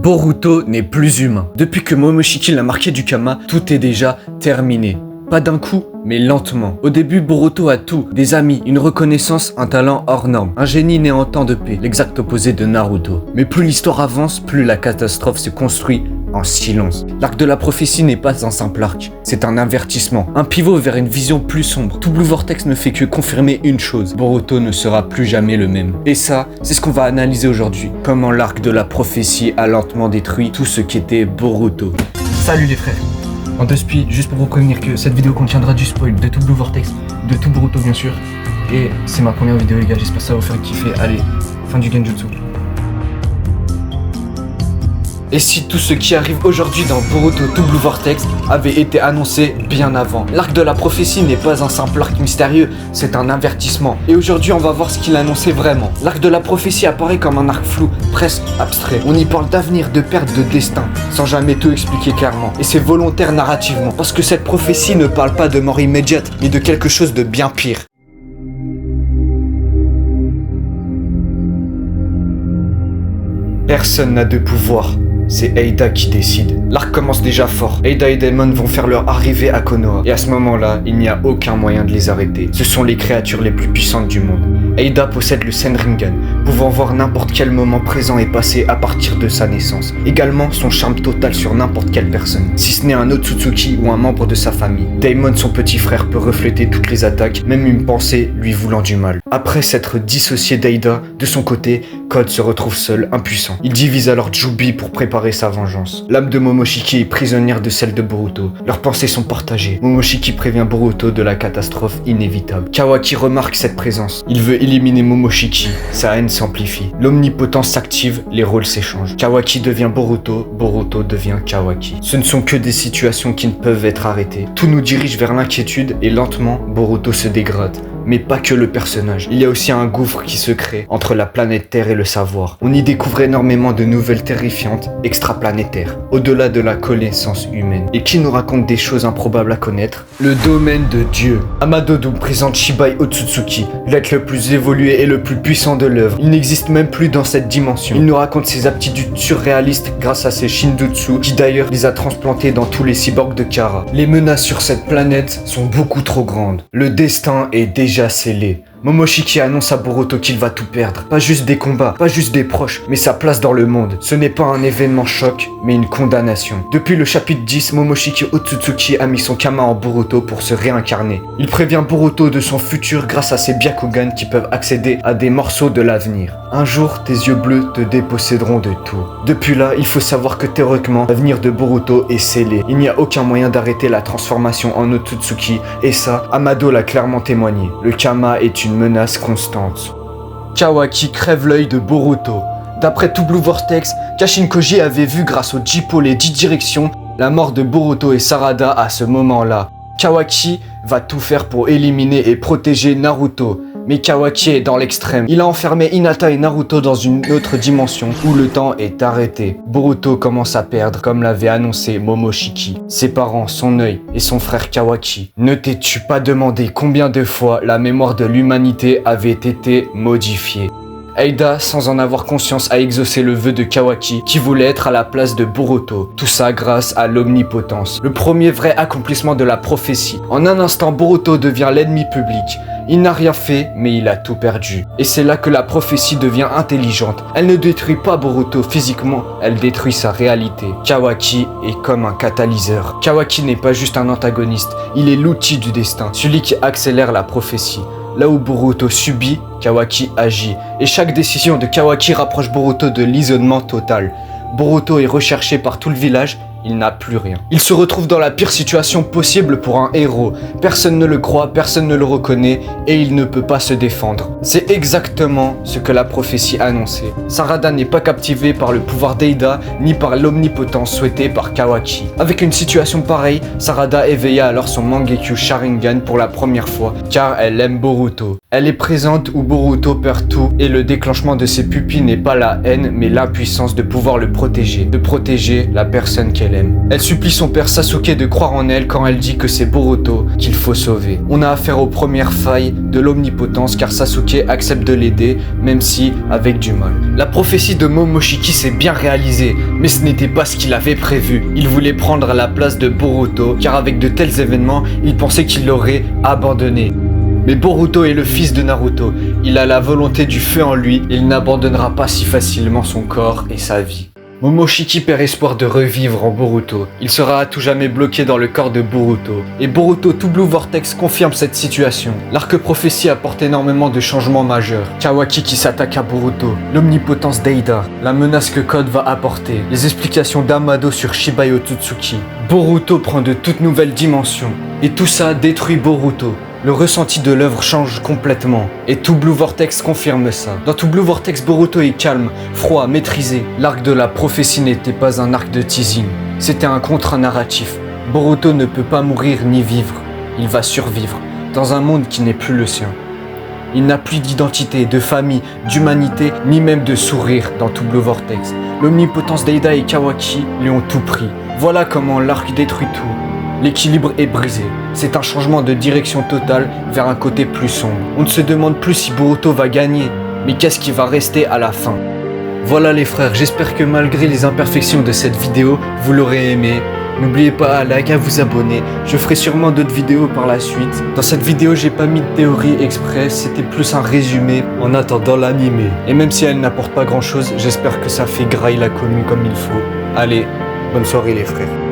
Boruto n'est plus humain. Depuis que Momoshiki l'a marqué du Kama, tout est déjà terminé. Pas d'un coup, mais lentement. Au début, Boruto a tout. Des amis, une reconnaissance, un talent hors norme. Un génie né en temps de paix, l'exact opposé de Naruto. Mais plus l'histoire avance, plus la catastrophe se construit en silence. L'arc de la prophétie n'est pas un simple arc, c'est un avertissement. Un pivot vers une vision plus sombre. Tout Blue Vortex ne fait que confirmer une chose. Boruto ne sera plus jamais le même. Et ça, c'est ce qu'on va analyser aujourd'hui. Comment l'arc de la prophétie a lentement détruit tout ce qu'était Boruto. Salut les frères. En deux spies, juste pour vous prévenir que cette vidéo contiendra du spoil de tout Blue Vortex, de tout Boruto bien sûr. Et c'est ma première vidéo les gars, j'espère que ça va vous faire kiffer. Allez, fin du Genjutsu. Et si tout ce qui arrive aujourd'hui dans Boruto to Blue Vortex avait été annoncé bien avant? L'arc de la prophétie n'est pas un simple arc mystérieux, c'est un avertissement. Et aujourd'hui on va voir ce qu'il annonçait vraiment. L'arc de la prophétie apparaît comme un arc flou, presque abstrait. On y parle d'avenir, de perte, de destin, sans jamais tout expliquer clairement. Et c'est volontaire narrativement, parce que cette prophétie ne parle pas de mort immédiate, mais de quelque chose de bien pire. Personne n'a de pouvoir. C'est Eida qui décide. L'arc commence déjà fort. Eida et Daemon vont faire leur arrivée à Konoha. Et à ce moment-là, il n'y a aucun moyen de les arrêter. Ce sont les créatures les plus puissantes du monde. Eida possède le Senringan, pouvant voir n'importe quel moment présent et passé à partir de sa naissance. Également, son charme total sur n'importe quelle personne, si ce n'est un Otsutsuki ou un membre de sa famille. Daemon, son petit frère, peut refléter toutes les attaques, même une pensée lui voulant du mal. Après s'être dissocié d'Eida, de son côté, Code se retrouve seul, impuissant. Il divise alors Jubi pour préparer sa vengeance. L'âme de Momoshiki est prisonnière de celle de Boruto. Leurs pensées sont partagées. Momoshiki prévient Boruto de la catastrophe inévitable. Kawaki remarque cette présence. Il veut éliminer Momoshiki. Sa haine s'amplifie. L'omnipotence s'active, les rôles s'échangent. Kawaki devient Boruto, Boruto devient Kawaki. Ce ne sont que des situations qui ne peuvent être arrêtées. Tout nous dirige vers l'inquiétude et lentement, Boruto se dégrade. Mais pas que le personnage. Il y a aussi un gouffre qui se crée entre la planète Terre et le savoir. On y découvre énormément de nouvelles terrifiantes, extraplanétaires, au-delà de la connaissance humaine. Et qui nous raconte des choses improbables à connaître? Le domaine de Dieu. Amadodu présente Shibai Otsutsuki, l'être le plus évolué et le plus puissant de l'œuvre. Il n'existe même plus dans cette dimension. Il nous raconte ses aptitudes surréalistes grâce à ses Shinjutsu, qui d'ailleurs les a transplantés dans tous les cyborgs de Kara. Les menaces sur cette planète sont beaucoup trop grandes. Le destin est déjà scellé. Momoshiki annonce à Boruto qu'il va tout perdre. Pas juste des combats, pas juste des proches, mais sa place dans le monde. Ce n'est pas un événement choc, mais une condamnation. Depuis le chapitre 10, Momoshiki Otsutsuki a mis son Kama en Boruto pour se réincarner. Il prévient Boruto de son futur grâce à ses Byakugan qui peuvent accéder à des morceaux de l'avenir. Un jour, tes yeux bleus te déposséderont de tout. Depuis là, il faut savoir que théoriquement, l'avenir de Boruto est scellé. Il n'y a aucun moyen d'arrêter la transformation en Otsutsuki, et ça, Amado l'a clairement témoigné. Le Kama est une menace constante. Kawaki crève l'œil de Boruto. D'après tout Blue Vortex, Kashin Koji avait vu grâce au Jippo les 10 directions la mort de Boruto et Sarada à ce moment-là. Kawaki va tout faire pour éliminer et protéger Naruto. Mais Kawaki est dans l'extrême. Il a enfermé Hinata et Naruto dans une autre dimension où le temps est arrêté. Boruto commence à perdre comme l'avait annoncé Momoshiki. Ses parents, son œil et son frère Kawaki. Ne t'es-tu pas demandé combien de fois la mémoire de l'humanité avait été modifiée? Eida, sans en avoir conscience, a exaucé le vœu de Kawaki qui voulait être à la place de Boruto. Tout ça grâce à l'omnipotence. Le premier vrai accomplissement de la prophétie. En un instant, Boruto devient l'ennemi public. Il n'a rien fait, mais il a tout perdu. Et c'est là que la prophétie devient intelligente. Elle ne détruit pas Boruto physiquement, elle détruit sa réalité. Kawaki est comme un catalyseur. Kawaki n'est pas juste un antagoniste, il est l'outil du destin, celui qui accélère la prophétie. Là où Boruto subit, Kawaki agit. Et chaque décision de Kawaki rapproche Boruto de l'isolement total. Boruto est recherché par tout le village, il n'a plus rien. Il se retrouve dans la pire situation possible pour un héros. Personne ne le croit, personne ne le reconnaît et il ne peut pas se défendre. C'est exactement ce que la prophétie annonçait. Sarada n'est pas captivée par le pouvoir d'Eida ni par l'omnipotence souhaitée par Kawaki. Avec une situation pareille, Sarada éveilla alors son Mangekyo Sharingan pour la première fois car elle aime Boruto. Elle est présente où Boruto perd tout et le déclenchement de ses pupilles n'est pas la haine mais l'impuissance de pouvoir le protéger, de protéger la personne qu'elle qu'elle aime. Elle supplie son père Sasuke de croire en elle quand elle dit que c'est Boruto qu'il faut sauver. On a affaire aux premières failles de l'omnipotence car Sasuke accepte de l'aider, même si avec du mal. La prophétie de Momoshiki s'est bien réalisée, mais ce n'était pas ce qu'il avait prévu. Il voulait prendre la place de Boruto, car avec de tels événements, il pensait qu'il l'aurait abandonné. Mais Boruto est le fils de Naruto, il a la volonté du feu en lui, et il n'abandonnera pas si facilement son corps et sa vie. Momoshiki perd espoir de revivre en Boruto. Il sera à tout jamais bloqué dans le corps de Boruto. Et Boruto Two Blue Vortex confirme cette situation. L'arc prophétie apporte énormément de changements majeurs. Kawaki qui s'attaque à Boruto, l'omnipotence d'Eida, la menace que Code va apporter, les explications d'Amado sur Shiba Yotsuki. Boruto prend de toutes nouvelles dimensions. Et tout ça détruit Boruto. Le ressenti de l'œuvre change complètement, et Two Blue Vortex confirme ça. Dans Two Blue Vortex, Boruto est calme, froid, maîtrisé. L'arc de la prophétie n'était pas un arc de teasing, c'était un contre-narratif. Boruto ne peut pas mourir ni vivre, il va survivre, dans un monde qui n'est plus le sien. Il n'a plus d'identité, de famille, d'humanité, ni même de sourire dans Two Blue Vortex. L'omnipotence d'Eida et Kawaki lui ont tout pris. Voilà comment l'arc détruit tout. L'équilibre est brisé. C'est un changement de direction totale vers un côté plus sombre. On ne se demande plus si Boruto va gagner, mais qu'est-ce qui va rester à la fin. Voilà les frères, j'espère que malgré les imperfections de cette vidéo, vous l'aurez aimé. N'oubliez pas à liker, à vous abonner, je ferai sûrement d'autres vidéos par la suite. Dans cette vidéo, j'ai pas mis de théorie express, c'était plus un résumé en attendant l'animé. Et même si elle n'apporte pas grand chose, j'espère que ça fait graille la commune comme il faut. Allez, bonne soirée les frères.